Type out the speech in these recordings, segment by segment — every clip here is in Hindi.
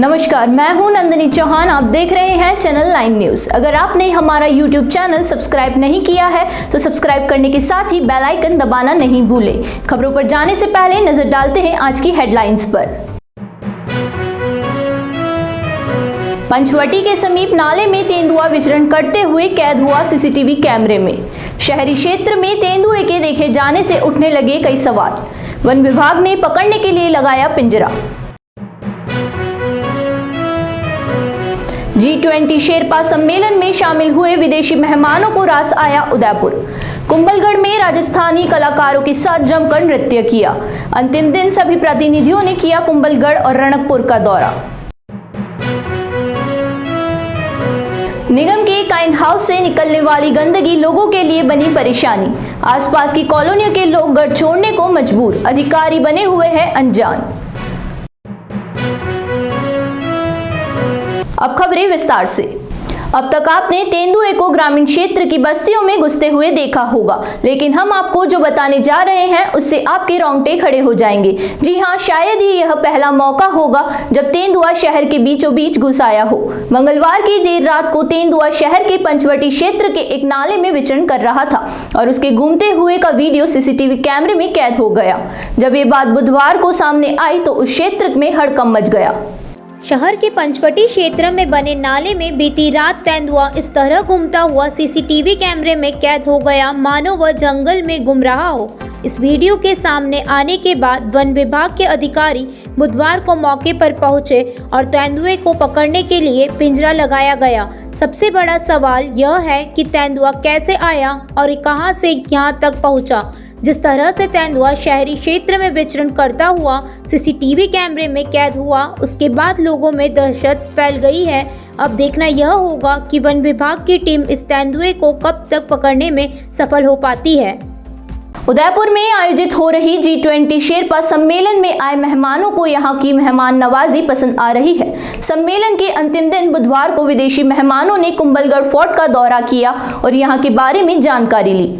नमस्कार, मैं हूं नंदिनी चौहान। आप देख रहे हैं चैनल 9 न्यूज़। अगर आपने हमारा यूट्यूब चैनल सब्सक्राइब नहीं किया है तो सब्सक्राइब करने के साथ ही बेल आइकन दबाना नहीं भूलें। खबरों पर जाने से पहले नजर डालते हैं आज की हेडलाइंस पर। पंचवटी के समीप नाले में तेंदुआ विचरण करते हुए कैद हुआ सीसीटीवी कैमरे में। शहरी क्षेत्र में तेंदुए के देखे जाने से उठने लगे कई सवाल। वन विभाग ने पकड़ने के लिए लगाया पिंजरा। G20 शेरपा सम्मेलन में शामिल हुए विदेशी मेहमानों को रास आया उदयपुर। कुंभलगढ़ में राजस्थानी कलाकारों के साथ जमकर नृत्य किया। अंतिम दिन सभी प्रतिनिधियों ने किया कुंभलगढ़ और रणकपुर का दौरा। निगम के काइन हाउस से निकलने वाली गंदगी लोगों के लिए बनी परेशानी। आसपास की कॉलोनियों के लोग घर छोड़ने को मजबूर। अधिकारी बने हुए हैं अनजान। अब खबरें विस्तार से। अब तक आपने तेंदुए को ग्रामीण क्षेत्र की बस्तियों में घुसते हुए देखा होगा, लेकिन हम आपको जो बताने जा रहे हैं उससे आपके रोंगटे खड़े हो जाएंगे। जी हां, शायद ही यह पहला मौका होगा जब तेंदुआ शहर के बीचों बीच घुस आया हो। मंगलवार की देर रात को तेंदुआ शहर के पंचवटी क्षेत्र के एक नाले में विचरण कर रहा था और उसके घूमते हुए का वीडियो सीसीटीवी कैमरे में कैद हो गया। जब ये बात बुधवार को सामने आई तो उस क्षेत्र में हड़कंप मच गया। शहर के पंचवटी क्षेत्र में बने नाले में बीती रात तेंदुआ इस तरह घूमता हुआ सीसीटीवी कैमरे में कैद हो गया, मानो वह जंगल में घूम रहा हो। इस वीडियो के सामने आने के बाद वन विभाग के अधिकारी बुधवार को मौके पर पहुंचे और तेंदुए को पकड़ने के लिए पिंजरा लगाया गया। सबसे बड़ा सवाल यह है कि तेंदुआ कैसे आया और कहां से यहां तक पहुंचा। जिस तरह से तेंदुआ शहरी क्षेत्र में विचरण करता हुआ सीसीटीवी कैमरे में कैद हुआ, उसके बाद लोगों में दहशत फैल गई है। अब देखना यह होगा कि वन विभाग की टीम इस तेंदुए को कब तक पकड़ने में सफल हो पाती है। उदयपुर में आयोजित हो रही G20 शेरपा सम्मेलन में आए मेहमानों को यहां की मेहमान नवाजी पसंद आ रही है। सम्मेलन के अंतिम दिन बुधवार को विदेशी मेहमानों ने कुंभलगढ़ फोर्ट का दौरा किया और यहां के बारे में जानकारी ली।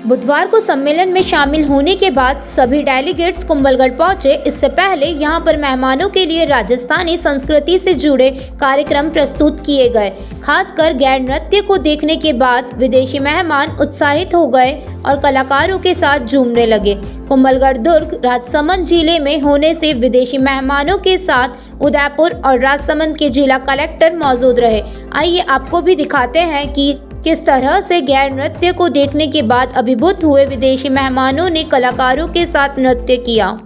बुधवार को सम्मेलन में शामिल होने के बाद सभी डेलीगेट्स कुंभलगढ़ पहुंचे। इससे पहले यहां पर मेहमानों के लिए राजस्थानी संस्कृति से जुड़े कार्यक्रम प्रस्तुत किए गए। खासकर गैर नृत्य को देखने के बाद विदेशी मेहमान उत्साहित हो गए और कलाकारों के साथ झूमने लगे। कुंभलगढ़ दुर्ग राजसमंद जिले में होने से विदेशी मेहमानों के साथ उदयपुर और राजसमंद के जिला कलेक्टर मौजूद रहे। आइए आपको भी दिखाते हैं कि किस तरह से गैर नृत्य को देखने के बाद अभिभूत हुए विदेशी मेहमानों ने कलाकारों के साथ नृत्य किया।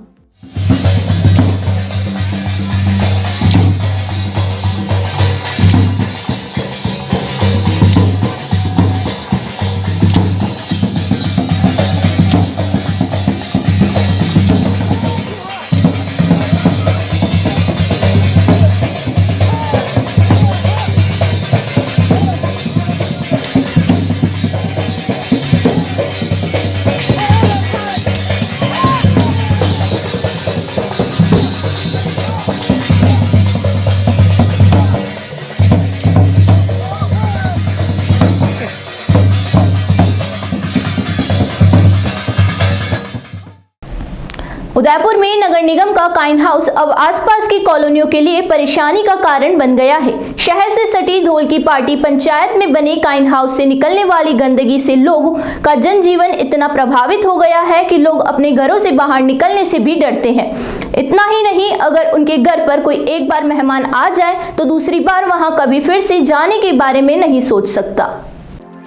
उदयपुर में नगर निगम का काइन हाउस अब आसपास की कॉलोनियों के लिए परेशानी का कारण बन गया है। शहर से सटी धौल की पार्टी पंचायत में बने काइन हाउस से निकलने वाली गंदगी से लोगों का जनजीवन इतना प्रभावित हो गया है कि लोग अपने घरों से बाहर निकलने से भी डरते हैं। इतना ही नहीं, अगर उनके घर पर कोई एक बार मेहमान आ जाए तो दूसरी बार वहां कभी फिर से जाने के बारे में नहीं सोच सकता।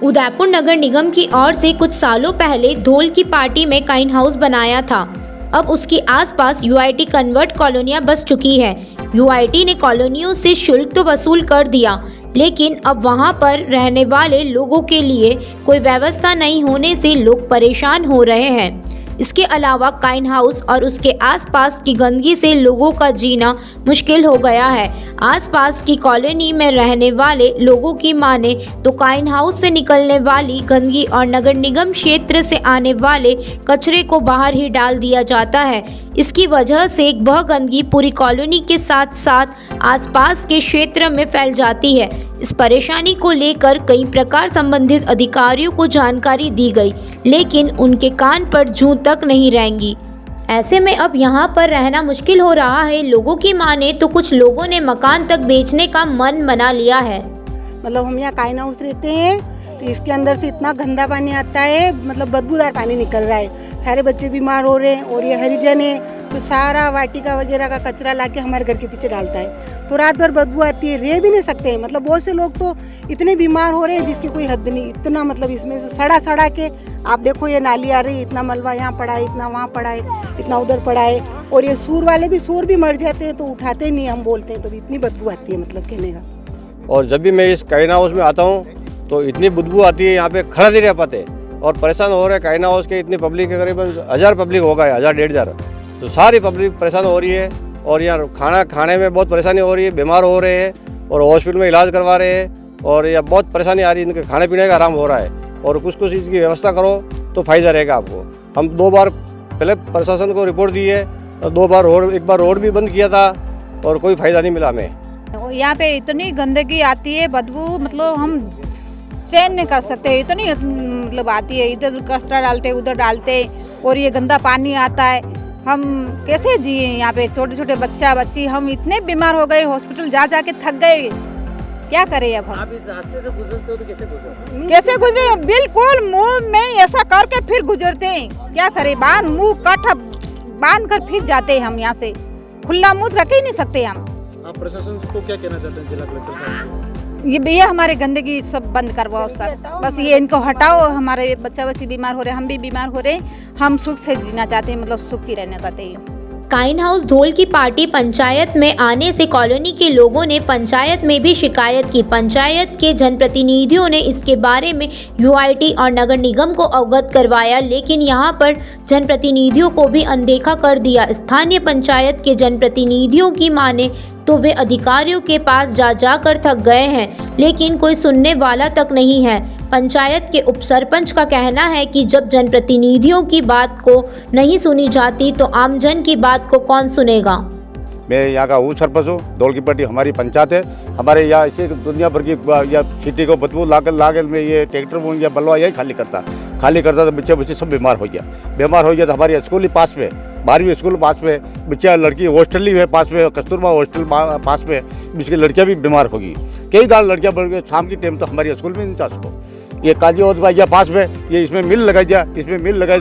उदयपुर नगर निगम की ओर से कुछ सालों पहले धौल की पार्टी में काइन हाउस बनाया था। अब उसके आसपास UIT कन्वर्ट कॉलोनियां बस चुकी है। UIT ने कॉलोनियों से शुल्क तो वसूल कर दिया, लेकिन अब वहां पर रहने वाले लोगों के लिए कोई व्यवस्था नहीं होने से लोग परेशान हो रहे हैं। इसके अलावा काइन हाउस और उसके आसपास की गंदगी से लोगों का जीना मुश्किल हो गया है। आसपास की कॉलोनी में रहने वाले लोगों की माने तो काइन हाउस से निकलने वाली गंदगी और नगर निगम क्षेत्र से आने वाले कचरे को बाहर ही डाल दिया जाता है। इसकी वजह से वह गंदगी पूरी कॉलोनी के साथ साथ आसपास के क्षेत्र में फैल जाती है। इस परेशानी को लेकर कई प्रकार संबंधित अधिकारियों को जानकारी दी गई, लेकिन उनके कान पर जूं तक नहीं रेंगी। ऐसे में अब यहाँ पर रहना मुश्किल हो रहा है। लोगों की माने तो कुछ लोगों ने मकान तक बेचने का मन बना लिया है। मतलब हम यहाँ काइन हाउस रहते हैं तो इसके अंदर से इतना गंदा पानी आता है, मतलब बदबूदार पानी निकल रहा है। सारे बच्चे बीमार हो रहे हैं और ये हरिजन है तो सारा वाटिका वगैरह का कचरा लाके हमारे घर के पीछे डालता है, तो रात भर बदबू आती है, रह भी नहीं सकते हैं। मतलब बहुत से लोग तो इतने बीमार हो रहे हैं जिसकी कोई हद नहीं। इतना मतलब इसमें से सड़ा के आप देखो ये नाली आ रही है, इतना मलबा यहाँ पड़ा है, इतना वहाँ पड़ा है, इतना उधर पड़ा है। और ये सूर वाले भी सूर भी मर जाते हैं तो उठाते नहीं, हम बोलते हैं तो इतनी बदबू आती है, मतलब कहने का। और जब भी मैं इस काइन हाउस में आता हूँ तो इतनी बदबू आती है, यहाँ पे खड़ा नहीं रह पाते और परेशान हो रहे हैं। काइन हाउस के इतनी पब्लिक है, करीबन 1000 पब्लिक होगा, 1000-1500, तो सारी पब्लिक परेशान हो रही है। और यहाँ खाना खाने में बहुत परेशानी हो रही है, बीमार हो रहे हैं और हॉस्पिटल में इलाज करवा रहे हैं और यह बहुत परेशानी आ रही है। इनके खाने पीने का आराम हो रहा है और कुछ इसकी व्यवस्था करो तो फायदा रहेगा आपको। हम 2 बार पहले प्रशासन को रिपोर्ट दी है, 2 बार एक बार रोड भी बंद किया था और कोई फायदा नहीं मिला हमें। यहाँ पे इतनी गंदगी आती है, बदबू मतलब हम सहन नहीं कर सकते, इतनी मतलब आती है। इधर कचरा डालते उधर डालते और ये गंदा पानी आता है, हम कैसे जिए। यहाँ पे छोटे छोटे बच्ची हम इतने बीमार हो गए, हॉस्पिटल जा के थक गए, क्या करें अब हम। आप इस रास्ते से गुजरते हो तो कैसे गुजरे, बिल्कुल मुंह में ऐसा करके फिर गुजरते हैं, क्या करें। मुंह काठा बांध कर फिर जाते हैं हम यहाँ से, खुला मुंह रख ही नहीं सकते हम। आप प्रशासन को क्या कहना चाहते हैं, जिला कलेक्टर साहब? ये भैया हमारे गंदगी सब बंद करवाओ सर, बस ये इनको हटाओ। हमारे बच्चे बीमार हो रहे हैं, हम भी बीमार हो रहे हैं, हम सुख से जीना चाहते हैं, मतलब सुख ही रहना चाहते हैं। काइन हाउस धोल की पार्टी पंचायत में आने से कॉलोनी के लोगों ने पंचायत में भी शिकायत की। पंचायत के जनप्रतिनिधियों ने इसके बारे में यूआईटी और नगर निगम को अवगत करवाया, लेकिन यहां पर जनप्रतिनिधियों को भी अनदेखा कर दिया। स्थानीय पंचायत के जनप्रतिनिधियों की माने तो वे अधिकारियों के पास जा कर थक गए हैं, लेकिन कोई सुनने वाला तक नहीं है। पंचायत के उपसरपंच का कहना है कि जब जनप्रतिनिधियों की बात को नहीं सुनी जाती तो आमजन की बात को कौन सुनेगा। मैं यहाँ का हूँ सरपंच हूँ, धौल की पट्टी हमारी पंचायत है। हमारे यहाँ ऐसे दुनिया भर की या सिटी को बदबू लाकर में ये ट्रैक्टर या बलवा यही खाली करता तो बच्चे सब बीमार हो गया। तो हमारे स्कूल ही पास में, 12वीं स्कूल पास में, बच्चा लड़की हॉस्टल ही है पास में, कस्तूरबा हॉस्टल पास में, इसकी लड़कियाँ भी बीमार होगी। कई दाल लड़कियाँ बढ़ गई, शाम की टाइम तो हमारी स्कूल में नहीं था उसको। ये काजी और भाई पास में, ये इसमें मिल लगाई दिया,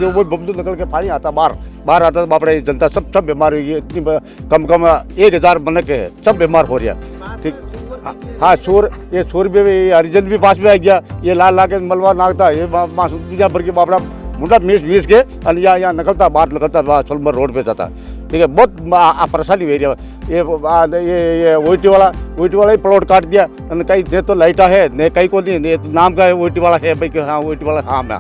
वो बबलू निकल के पानी आता बाहर आता, बाप रे जनता सब बीमार हुई है। इतनी कम 1000 बनक है, सब बीमार हो रहा है। ठीक, हाँ सूर भी हरिजन भी पास में आ गया, ये ला के मलबा नाकता, ये बीजा भर के बापड़ा मुंडा मीस के यहाँ निकलता, बाहर निकलता, सोलमर रोड पे जाता। ठीक है, बहुत परेशानी हो रही है। ये ओटी वाला ही प्लॉट काट दिया, कहीं ने तो लाइटा है, ने कहीं को नहीं, नाम का ओटी वाला है भाई, हाँ ओटी वाला, हाँ मैं।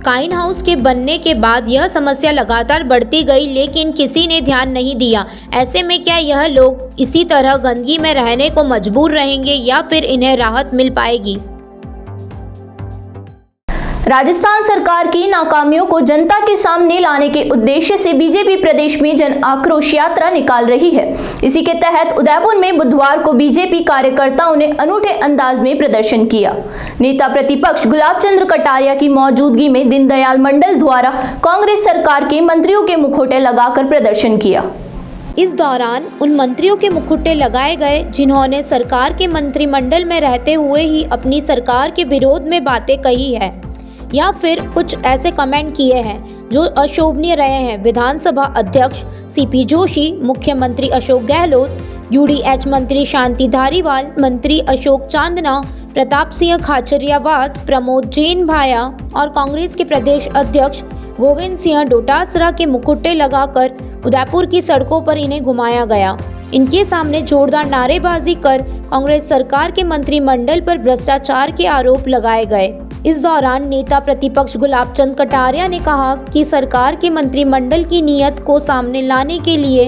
काइन हाउस के बनने के बाद यह समस्या लगातार बढ़ती गई, लेकिन किसी ने ध्यान नहीं दिया। ऐसे में क्या यह लोग इसी तरह गंदगी में रहने को मजबूर रहेंगे या फिर इन्हें राहत मिल पाएगी? राजस्थान सरकार की नाकामियों को जनता के सामने लाने के उद्देश्य से बीजेपी प्रदेश में जन आक्रोश यात्रा निकाल रही है। इसी के तहत उदयपुर में बुधवार को बीजेपी कार्यकर्ताओं ने अनूठे अंदाज में प्रदर्शन किया। नेता प्रतिपक्ष गुलाब चंद्र कटारिया की मौजूदगी में दीनदयाल मंडल द्वारा कांग्रेस सरकार के मंत्रियों के मुखौटे लगाकर प्रदर्शन किया। इस दौरान उन मंत्रियों के मुखौटे लगाए गए जिन्होंने सरकार के मंत्रिमंडल में रहते हुए ही अपनी सरकार के विरोध में बातें कही है या फिर कुछ ऐसे कमेंट किए हैं जो अशोभनीय रहे हैं। विधानसभा अध्यक्ष सीपी जोशी, मुख्यमंत्री अशोक गहलोत, यूडीएच मंत्री शांति धारीवाल, मंत्री अशोक चांदना, प्रताप सिंह खाचरियावास, प्रमोद जैन भाया और कांग्रेस के प्रदेश अध्यक्ष गोविंद सिंह डोटासरा के मुखौटे लगाकर उदयपुर की सड़कों पर इन्हें घुमाया गया। इनके सामने जोरदार नारेबाजी कर कांग्रेस सरकार के मंत्रिमंडल पर भ्रष्टाचार के आरोप लगाए गए। इस दौरान नेता प्रतिपक्ष गुलाब चंद कटारिया ने कहा कि सरकार के मंत्रिमंडल की नीयत को सामने लाने के लिए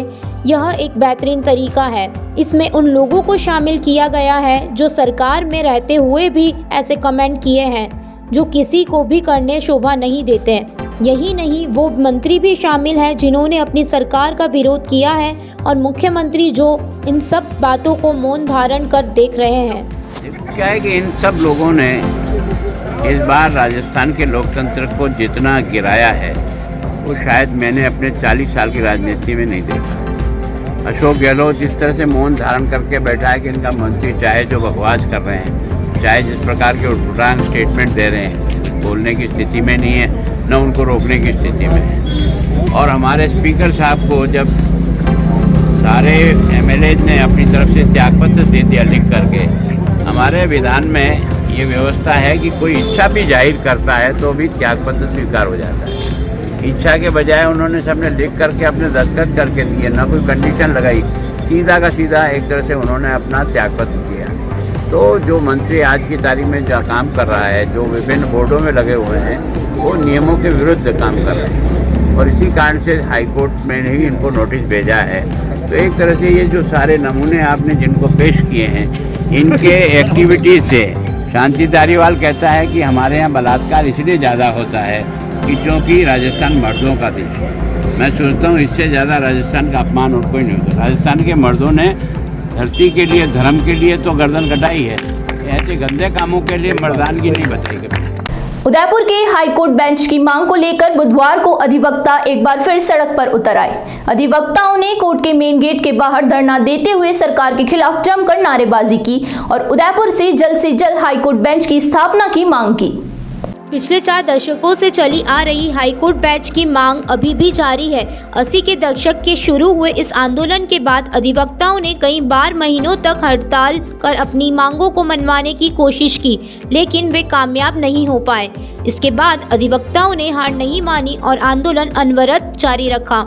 यह एक बेहतरीन तरीका है। इसमें उन लोगों को शामिल किया गया है जो सरकार में रहते हुए भी ऐसे कमेंट किए हैं जो किसी को भी करने शोभा नहीं देते। यही नहीं, वो मंत्री भी शामिल हैं जिन्होंने अपनी सरकार का विरोध किया है और मुख्यमंत्री जो इन सब बातों को मौन धारण कर देख रहे हैं। क्या है कि इन सब लोगों ने इस बार राजस्थान के लोकतंत्र को जितना गिराया है वो शायद मैंने अपने 40 साल की राजनीति में नहीं देखा। अशोक गहलोत जिस तरह से मौन धारण करके बैठा है कि इनका मंत्री चाहे जो बकवास कर रहे हैं, चाहे जिस प्रकार के उटपटांग स्टेटमेंट दे रहे हैं, बोलने की स्थिति में नहीं है, न उनको रोकने की स्थिति में है। और हमारे स्पीकर साहब को जब सारे एमएलएज ने अपनी तरफ से त्यागपत्र दे दिया लिख करके, हमारे विधान में ये व्यवस्था है कि कोई इच्छा भी जाहिर करता है तो भी त्यागपत्र स्वीकार हो जाता है। इच्छा के बजाय उन्होंने सबने लिख करके अपने दस्तखत करके दिए, ना कोई कंडीशन लगाई, सीधा का सीधा एक तरह से उन्होंने अपना त्यागपत्र किया। तो जो मंत्री आज की तारीख में जो काम कर रहा है, जो विभिन्न बोर्डों में लगे हुए हैं, वो नियमों के विरुद्ध काम कर रहे हैं और इसी कारण से हाईकोर्ट में ही इनको नोटिस भेजा है। तो एक तरह से ये जो सारे नमूने आपने जिनको पेश किए हैं, इनके एक्टिविटीज़ से शांति धारीवाल कहता है कि हमारे यहाँ बलात्कार इसलिए ज़्यादा होता है कि क्योंकि राजस्थान मर्दों का देश है। मैं सोचता हूँ इससे ज़्यादा राजस्थान का अपमान और कोई नहीं होता। राजस्थान के मर्दों ने धरती के लिए, धर्म के लिए तो गर्दन कटाई है, ऐसे गंदे कामों के लिए मर्दानगी नहीं बताई कभी। उदयपुर के हाईकोर्ट बेंच की मांग को लेकर बुधवार को अधिवक्ता एक बार फिर सड़क पर उतर आए। अधिवक्ताओं ने कोर्ट के मेन गेट के बाहर धरना देते हुए सरकार के खिलाफ जमकर नारेबाजी की और उदयपुर से जल्द हाईकोर्ट बेंच की स्थापना की मांग की। पिछले 4 दशकों से चली आ रही हाईकोर्ट बेंच की मांग अभी भी जारी है। 80 के दशक के शुरू हुए इस आंदोलन के बाद अधिवक्ताओं ने कई बार महीनों तक हड़ताल कर अपनी मांगों को मनवाने की कोशिश की, लेकिन वे कामयाब नहीं हो पाए। इसके बाद अधिवक्ताओं ने हार नहीं मानी और आंदोलन अनवरत जारी रखा।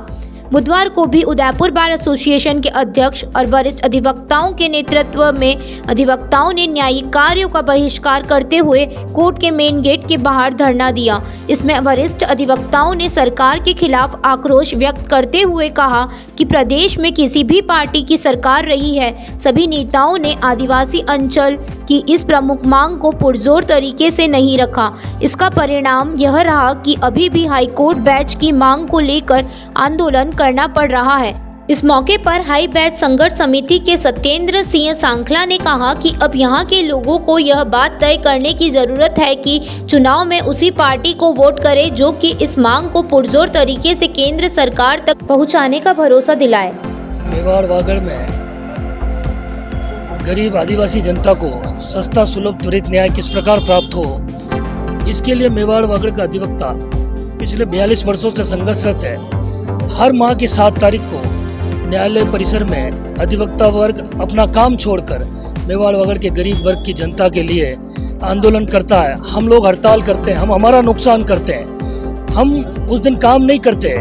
बुधवार को भी उदयपुर बार एसोसिएशन के अध्यक्ष और वरिष्ठ अधिवक्ताओं के नेतृत्व में अधिवक्ताओं ने न्यायिक कार्यों का बहिष्कार करते हुए कोर्ट के मेन गेट के बाहर धरना दिया। इसमें वरिष्ठ अधिवक्ताओं ने सरकार के खिलाफ आक्रोश व्यक्त करते हुए कहा कि प्रदेश में किसी भी पार्टी की सरकार रही है, सभी नेताओं ने आदिवासी अंचल की इस प्रमुख मांग को पुरजोर तरीके से नहीं रखा। इसका परिणाम यह रहा कि अभी भी हाईकोर्ट बेंच की मांग को लेकर आंदोलन करना पड़ रहा है। इस मौके पर हाई बेंच संघर्ष समिति के सत्येंद्र सिंह सांखला ने कहा कि अब यहाँ के लोगों को यह बात तय करने की जरूरत है कि चुनाव में उसी पार्टी को वोट करें जो कि इस मांग को पुरजोर तरीके से केंद्र सरकार तक पहुँचाने का भरोसा दिलाए। मेवाड़ वागड़ में गरीब आदिवासी जनता को सस्ता सुलभ त्वरित न्याय किस प्रकार प्राप्त हो, इसके लिए मेवाड़ वागड़ का अधिवक्ता पिछले 42 वर्षों से संघर्षरत है। हर माह की 7 तारीख को न्यायालय परिसर में अधिवक्ता वर्ग अपना काम छोड़कर मेवाड़ वागड़ के गरीब वर्ग की जनता के लिए आंदोलन करता है। हम लोग हड़ताल करते हैं, हम हमारा नुकसान करते हैं, हम उस दिन काम नहीं करते।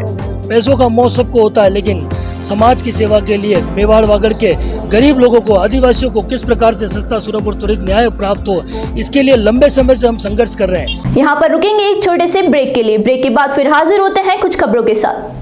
पैसों का मोह सबको होता है, लेकिन समाज की सेवा के लिए मेवाड़ वागड़ के गरीब लोगों को, आदिवासियों को किस प्रकार से सस्ता सुलभ और त्वरित न्याय प्राप्त हो, इसके लिए लंबे समय से हम संघर्ष कर रहे हैं। यहाँ पर रुकेंगे एक छोटे से ब्रेक के लिए। ब्रेक के बाद फिर हाजिर होते हैं कुछ खबरों के साथ।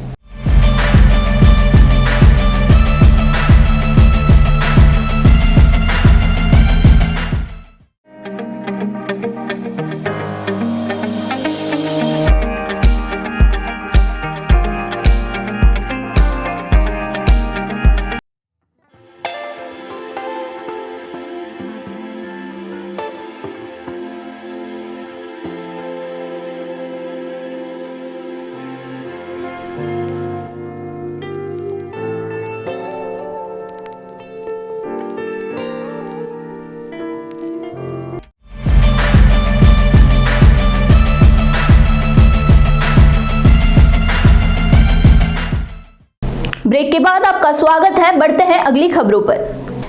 ब्रेक के बाद आपका स्वागत है। बढ़ते हैं अगली खबरों पर।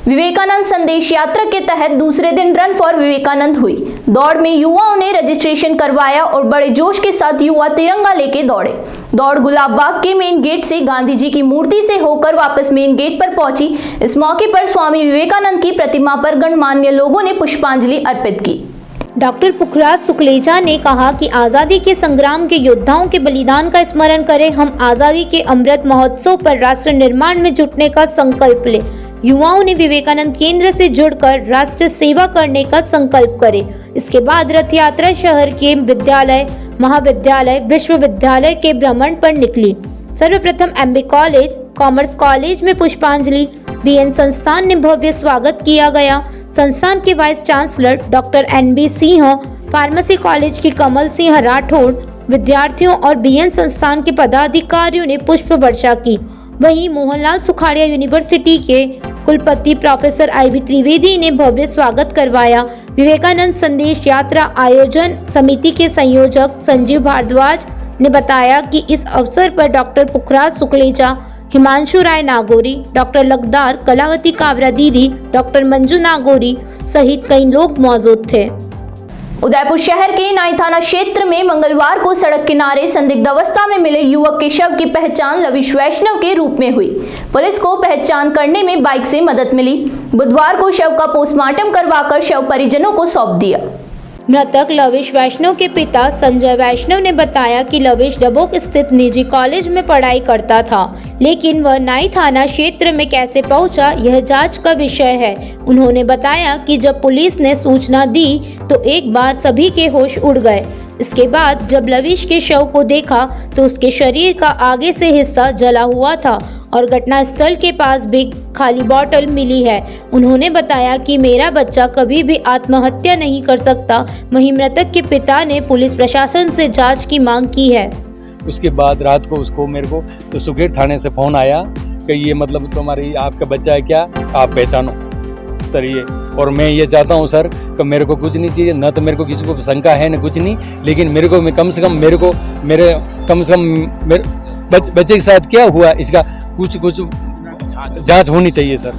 विवेकानंद संदेश यात्रा के तहत दूसरे दिन रन फॉर विवेकानंद हुई। दौड़ में युवाओं ने रजिस्ट्रेशन करवाया और बड़े जोश के साथ युवा तिरंगा लेके दौड़े। दौड़ गुलाब बाग के मेन गेट से गांधी जी की मूर्ति से होकर वापस मेन गेट पर पहुंची। इस मौके पर स्वामी विवेकानंद की प्रतिमा पर गणमान्य लोगों ने पुष्पांजलि अर्पित की। डॉक्टर पुखराज सुखलेचा ने कहा कि आज़ादी के संग्राम के योद्धाओं के बलिदान का स्मरण करें। हम आज़ादी के अमृत महोत्सव पर राष्ट्र निर्माण में जुटने का संकल्प लें। युवाओं ने विवेकानंद केंद्र से जुड़कर राष्ट्र सेवा करने का संकल्प करें। इसके बाद रथ यात्रा शहर के विद्यालय, महाविद्यालय, विश्वविद्यालय के भ्रमण पर निकली। सर्वप्रथम एमबी कॉलेज, कॉमर्स कॉलेज में पुष्पांजलि, बीएन संस्थान ने भव्य स्वागत किया गया। संस्थान के vice chancellor doctor N B Singh, pharmacy college की कमल सिंह राठौड़, विद्यार्थियों और बीएन संस्थान के पदाधिकारियों ने पुष्प वर्षा की। वहीं मोहनलाल सुखाड़िया यूनिवर्सिटी के कुलपति प्रोफेसर आईवी त्रिवेदी ने भव्य स्वागत करवाया। विवेकानंद संदेश यात्रा आयोजन समिति के संयोजक संजीव भारद्वाज ने बताया कि इस अवसर पर डॉक्टर पुखराज सुकलेचा, हिमांशु राय नागौरी, डॉक्टर लकदार, कलावती कावरा दीदी, डॉक्टर मंजू नागौरी सहित कई लोग मौजूद थे। उदयपुर शहर के नाई थाना क्षेत्र में मंगलवार को सड़क किनारे संदिग्ध अवस्था में मिले युवक के शव की पहचान लविश वैष्णव के रूप में हुई। पुलिस को पहचान करने में बाइक से मदद मिली। बुधवार को शव का पोस्टमार्टम करवाकर शव परिजनों को सौंप दिया। मृतक लविश वैष्णव के पिता संजय वैष्णव ने बताया कि लविश डबोक स्थित निजी कॉलेज में पढ़ाई करता था, लेकिन वह नाई थाना क्षेत्र में कैसे पहुंचा यह जांच का विषय है। उन्होंने बताया कि जब पुलिस ने सूचना दी तो एक बार सभी के होश उड़ गए। इसके बाद जब लविश के शव को देखा तो उसके शरीर का आगे से हिस्सा जला हुआ था और घटनास्थल के पास भी खाली बोतल मिली है। उन्होंने बताया कि मेरा बच्चा कभी भी आत्महत्या नहीं कर सकता। वहीं मृतक के पिता ने पुलिस प्रशासन से जांच की मांग की है। उसके बाद रात को उसको मेरे को तो सुखेड़ थाने से फ़ोन आया कि ये मतलब तुम्हारी आपका बच्चा है क्या, आप पहचानो सर ये। और मैं ये चाहता हूँ सर कि मेरे को कुछ नहीं चाहिए, न तो मेरे को किसी को शंका है न कुछ नहीं, लेकिन मेरे को कम से कम मेरे बच्चे के साथ क्या हुआ इसका कुछ जांच होनी चाहिए सर।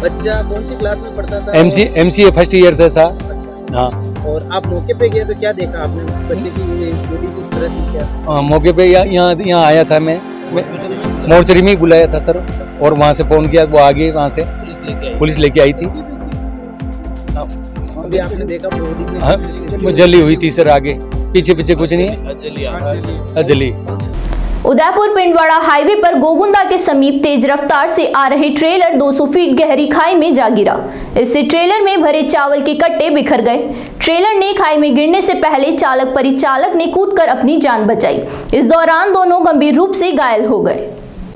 बच्चा कौन सी क्लास में पढ़ता था? MCA फर्स्ट ईयर था सर। हाँ। और आप मौके पे गए तो क्या देखा आपने? बच्चे की बॉडी किस तरह थी क्या? मौके पे यहाँ आया था, मैं मोर्चरी में ही बुलाया था सर, और वहाँ से फ़ोन किया, वो आ गई, वहाँ से पुलिस लेके आई थी। अभी आपने देखा बॉडी में? हाँ, वो जली हुई थी सर, आगे पीछे कुछ नहीं है, जली। उदयपुर पिंडवाड़ा हाईवे पर गोगुंदा के समीप तेज रफ्तार से आ रही ट्रेलर 200 फीट गहरी खाई में जा गिरा। इससे ट्रेलर में भरे चावल के कट्टे बिखर गए। ट्रेलर ने खाई में गिरने से पहले चालक परिचालक ने कूदकर अपनी जान बचाई। इस दौरान दोनों गंभीर रूप से घायल हो गए।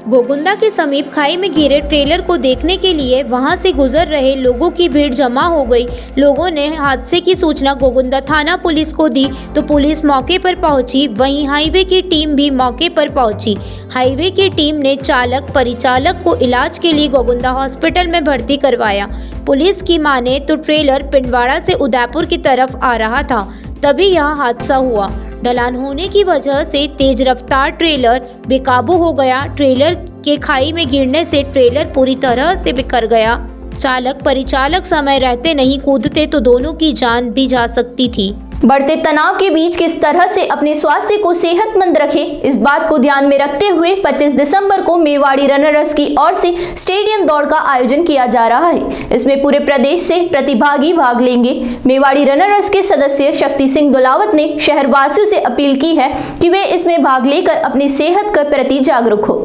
गोगुंदा के समीप खाई में गिरे ट्रेलर को देखने के लिए वहां से गुजर रहे लोगों की भीड़ जमा हो गई। लोगों ने हादसे की सूचना गोगुंदा थाना पुलिस को दी तो पुलिस मौके पर पहुंची। वहीं हाईवे की टीम भी मौके पर पहुंची। हाईवे की टीम ने चालक परिचालक को इलाज के लिए गोगुंदा हॉस्पिटल में भर्ती करवाया। पुलिस की माने तो ट्रेलर पिंडवाड़ा से उदयपुर की तरफ आ रहा था, तभी यह हादसा हुआ। ढलान होने की वजह से तेज रफ्तार ट्रेलर बेकाबू हो गया। ट्रेलर के खाई में गिरने से ट्रेलर पूरी तरह से बिखर गया। चालक परिचालक समय रहते नहीं कूदते तो दोनों की जान भी जा सकती थी। बढ़ते तनाव के बीच किस तरह से अपने स्वास्थ्य को सेहतमंद रखें, इस बात को ध्यान में रखते हुए 25 दिसंबर को मेवाड़ी रनर्स की ओर से स्टेडियम दौड़ का आयोजन किया जा रहा है। इसमें पूरे प्रदेश से प्रतिभागी भाग लेंगे। मेवाड़ी रनर्स के सदस्य शक्ति सिंह दुलावत ने शहरवासियों से अपील की है कि वे इसमें भाग लेकर अपनी सेहत के प्रति जागरूक हो।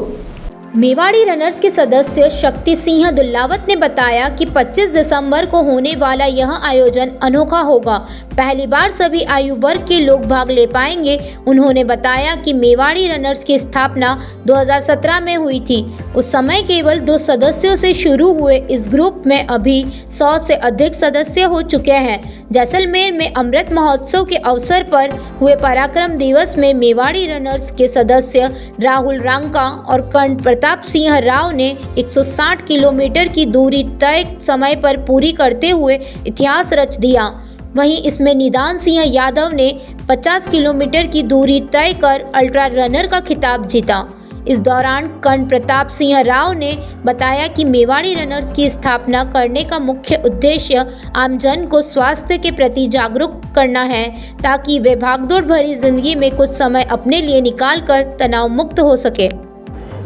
मेवाड़ी रनर्स के सदस्य शक्ति सिंह दुल्लावत ने बताया कि 25 दिसंबर को होने वाला यह आयोजन अनोखा होगा। पहली बार सभी आयु वर्ग के लोग भाग ले पाएंगे। उन्होंने बताया कि मेवाड़ी रनर्स की स्थापना 2017 में हुई थी। उस समय केवल 2 सदस्यों से शुरू हुए इस ग्रुप में अभी 100 से अधिक सदस्य हो चुके हैं। जैसलमेर में अमृत महोत्सव के अवसर पर हुए पराक्रम दिवस में मेवाड़ी रनर्स के सदस्य राहुल रांका और कर्ण प्रताप सिंह राव ने 160 किलोमीटर की दूरी तय समय पर पूरी करते हुए इतिहास रच दिया। वहीं इसमें निदान सिंह यादव ने 50 किलोमीटर की दूरी तय कर अल्ट्रा रनर का खिताब जीता। इस दौरान कर्ण प्रताप सिंह राव ने बताया कि मेवाड़ी रनर्स की स्थापना करने का मुख्य उद्देश्य आमजन को स्वास्थ्य के प्रति जागरूक करना है, ताकि वे भागदौड़ भरी जिंदगी में कुछ समय अपने लिए निकाल कर तनाव मुक्त हो सके।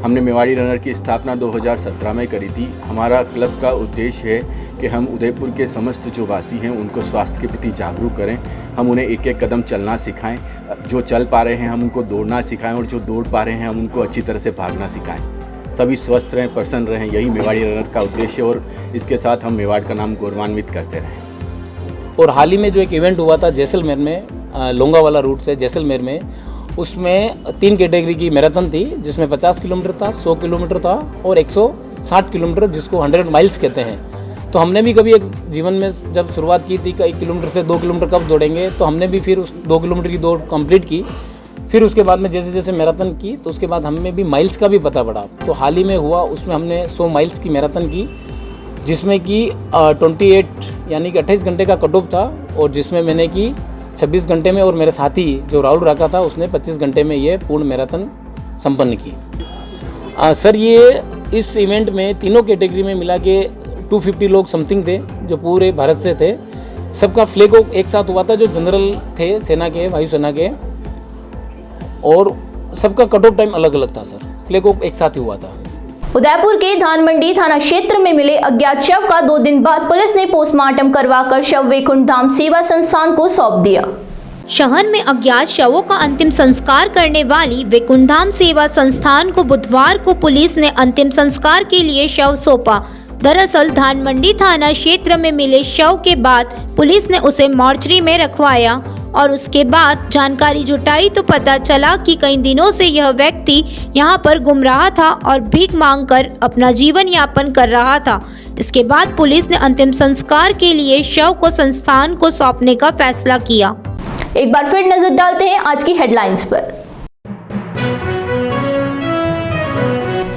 हमने मेवाड़ी रनर की स्थापना 2017 में करी थी। हमारा क्लब का उद्देश्य है कि हम उदयपुर के समस्त जो वासी हैं उनको स्वास्थ्य के प्रति जागरूक करें। हम उन्हें एक एक कदम चलना सिखाएं। जो चल पा रहे हैं हम उनको दौड़ना सिखाएं, और जो दौड़ पा रहे हैं हम उनको अच्छी तरह से भागना सिखाएं। सभी स्वस्थ रहें, प्रसन्न रहें, यही मेवाड़ी रनर का उद्देश्य है। और इसके साथ हम मेवाड़ का नाम गौरवान्वित करते रहें। और हाल ही में जो एक इवेंट हुआ था जैसलमेर में, लोंगावाला रूट से जैसलमेर में, उसमें 3 कैटेगरी की मैराथन थी, जिसमें 50 किलोमीटर था, 100 किलोमीटर था और 160 किलोमीटर, जिसको 100 माइल्स कहते हैं। तो हमने भी कभी एक जीवन में जब शुरुआत की थी कि 1 किलोमीटर से 2 किलोमीटर कब दौड़ेंगे, तो हमने भी फिर उस 2 किलोमीटर की दौड़ कंप्लीट की। फिर उसके बाद में जैसे जैसे मैराथन की तो उसके बाद हमें भी माइल्स का भी पता पड़ा। तो हाल ही में हुआ उसमें हमने 100 माइल्स की मैराथन की, जिसमें कि 28 यानी कि 28 घंटे का कट ऑफ था, और जिसमें मैंने की 26 घंटे में, और मेरे साथी जो राहुल राका था उसने 25 घंटे में ये पूर्ण मैराथन संपन्न की। सर ये इस इवेंट में तीनों कैटेगरी में मिला के 250 लोग समथिंग थे जो पूरे भारत से थे। सबका फ्लैग ऑफ एक साथ हुआ था, जो जनरल थे सेना के, वायुसेना के, और सबका कट ऑफ टाइम अलग अलग था सर। फ्लैग ऑफ एक साथ ही हुआ था। उदयपुर के धानमंडी थाना क्षेत्र में मिले अज्ञात शव का 2 दिन बाद पुलिस ने पोस्टमार्टम करवाकर शव वैकुंठ धाम सेवा संस्थान को सौंप दिया। शहर में अज्ञात शवों का अंतिम संस्कार करने वाली वैकुंठ धाम सेवा संस्थान को बुधवार को पुलिस ने अंतिम संस्कार के लिए शव सौंपा। दरअसल धानमंडी थाना क्षेत्र में मिले शव के बाद पुलिस ने उसे मॉर्चरी में रखवाया और उसके बाद जानकारी जुटाई तो पता चला कि कई दिनों से यह व्यक्ति यहां पर गुम रहा था और भीख मांगकर अपना जीवन यापन कर रहा था। इसके बाद पुलिस ने अंतिम संस्कार के लिए शव को संस्थान को सौंपने का फैसला किया। एक बार फिर नजर डालते हैं आज की हेडलाइंस पर।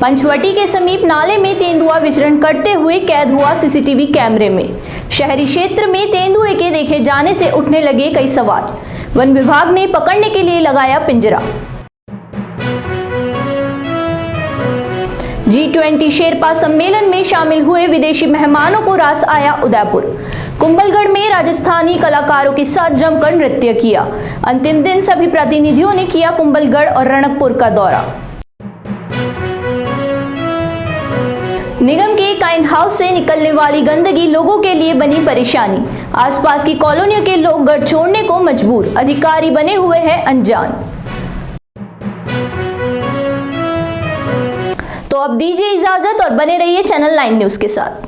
पंचवटी के समीप नाले में तेंदुआ विचरण करते हुए कैद हुआ सीसीटीवी कैमरे में। शहरी क्षेत्र में तेंदुए के देखे जाने से उठने लगे कई सवाल। वन विभाग ने पकड़ने के लिए लगाया पिंजरा। G20 शेरपा सम्मेलन में शामिल हुए विदेशी मेहमानों को रास आया उदयपुर। कुंभलगढ़ में राजस्थानी कलाकारों के साथ जमकर नृत्य किया। अंतिम दिन सभी प्रतिनिधियों ने किया कुंभलगढ़ और रणकपुर का दौरा। निगम के काइन हाउस से निकलने वाली गंदगी लोगों के लिए बनी परेशानी। आसपास की कॉलोनियों के लोग घर छोड़ने को मजबूर। अधिकारी बने हुए हैं अनजान। तो अब दीजिए इजाजत और बने रहिए चैनल 9 न्यूज़ के साथ।